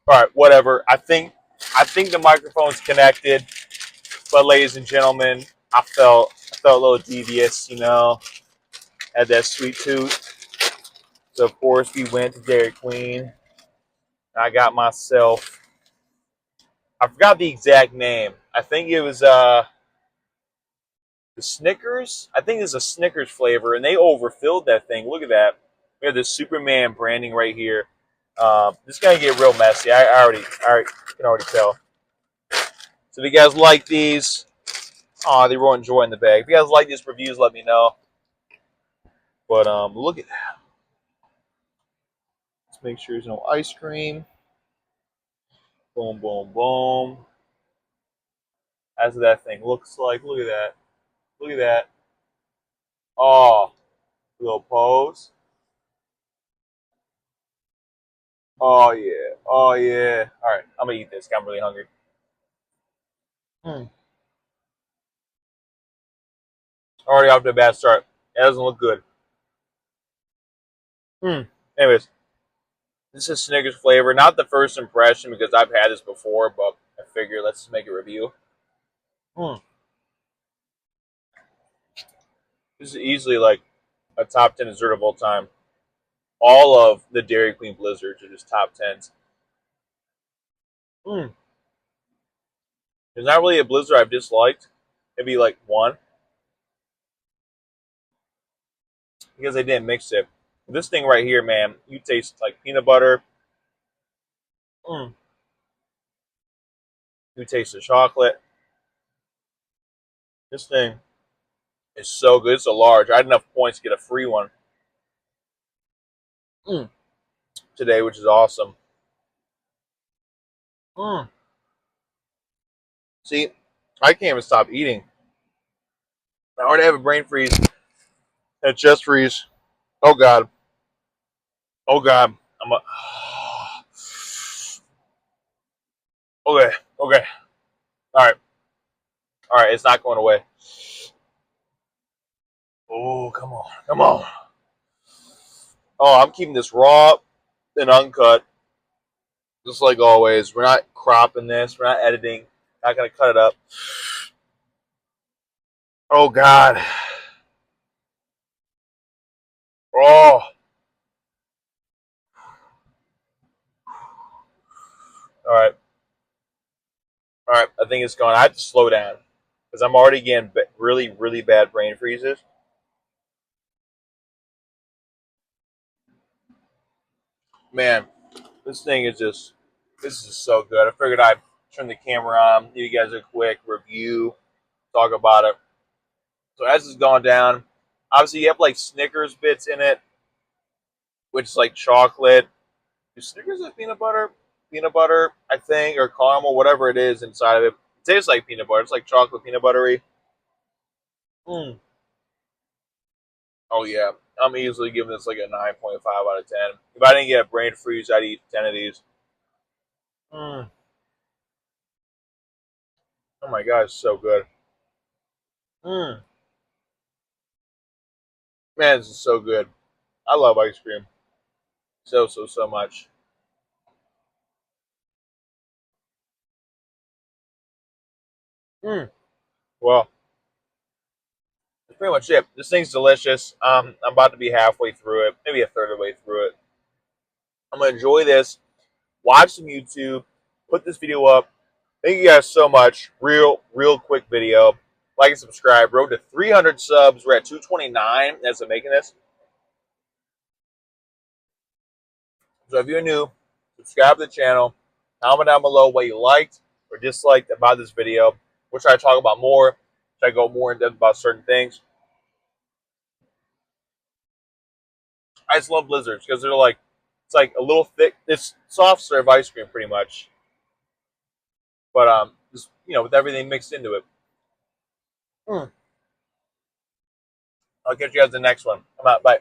All right, whatever. I think the microphone's connected, but ladies and gentlemen, I felt a little devious, had that sweet tooth. So of course we went to Dairy Queen. I got myself. I forgot the exact name. I think it was the Snickers. I think it's a Snickers flavor, and they overfilled that thing. Look at that. We have the Superman branding right here. This is gonna get real messy. I can already tell. So if you guys like these, they were enjoying the bag. If you guys like these reviews, let me know. But look at that. Let's make sure there's no ice cream. Boom, boom, boom. That's what that thing looks like. Look at that. Look at that. Oh, little pose. Oh yeah. Oh yeah. All right, I'm gonna eat this. I'm really hungry. Mm. Already off to a bad start. It doesn't look good. Mm. Anyways, this is Snickers flavor. Not the first impression because I've had this before, but I figure let's just make a review. Mm. This is easily like a top 10 dessert of all time. All of the Dairy Queen Blizzards are just top 10s. Mm. There's not really a Blizzard I've disliked. Maybe like one because they didn't mix it. This thing right here, man, you taste like peanut butter. Mm. You taste the chocolate. This thing is so good. It's a large. I had enough points to get a free one today, which is awesome. Mm. See, I can't even stop eating. I already have a brain freeze and a chest freeze. Oh god. Oh god. I'm a. Okay. Okay. All right. All right. It's not going away. Oh, come on. Come on. Oh, I'm keeping this raw and uncut, just like always. We're not cropping this. We're not editing. Not gonna cut it up. Oh god. Oh. All right. All right. I think it's gone. I have to slow down because I'm already getting really, really bad brain freezes. Man, this thing is just. This is so good. I figured I'd turn the camera on, give you guys a quick review, talk about it. So as it's gone down, obviously you have like Snickers bits in it, which is like chocolate. Do Snickers have peanut butter? Peanut butter, I think, or caramel, whatever it is inside of it. It tastes like peanut butter. It's like chocolate peanut buttery. Mm. Oh yeah, I'm easily giving this like a 9.5 out of 10. If I didn't get a brain freeze, I'd eat 10 of these. Mm. Oh my god, it's so good. Mm. Man, this is so good. I love ice cream so much. Mm. Well, that's pretty much it. This thing's delicious. I'm about to be halfway through it, maybe a third of the way through it. I'm gonna enjoy this. Watch some YouTube. Put this video up. Thank you guys so much. Real quick video. Like and subscribe. Road to 300 subs. We're at 229 as of making this. So if you're new, subscribe to the channel. Comment down below what you liked or disliked about this video. We'll try to talk about more. Try to go more in depth about certain things. I just love blizzards because they're like, it's like a little thick. It's soft serve ice cream pretty much, but just with everything mixed into it. Mm. I'll catch you guys in the next one. I'm out. Bye.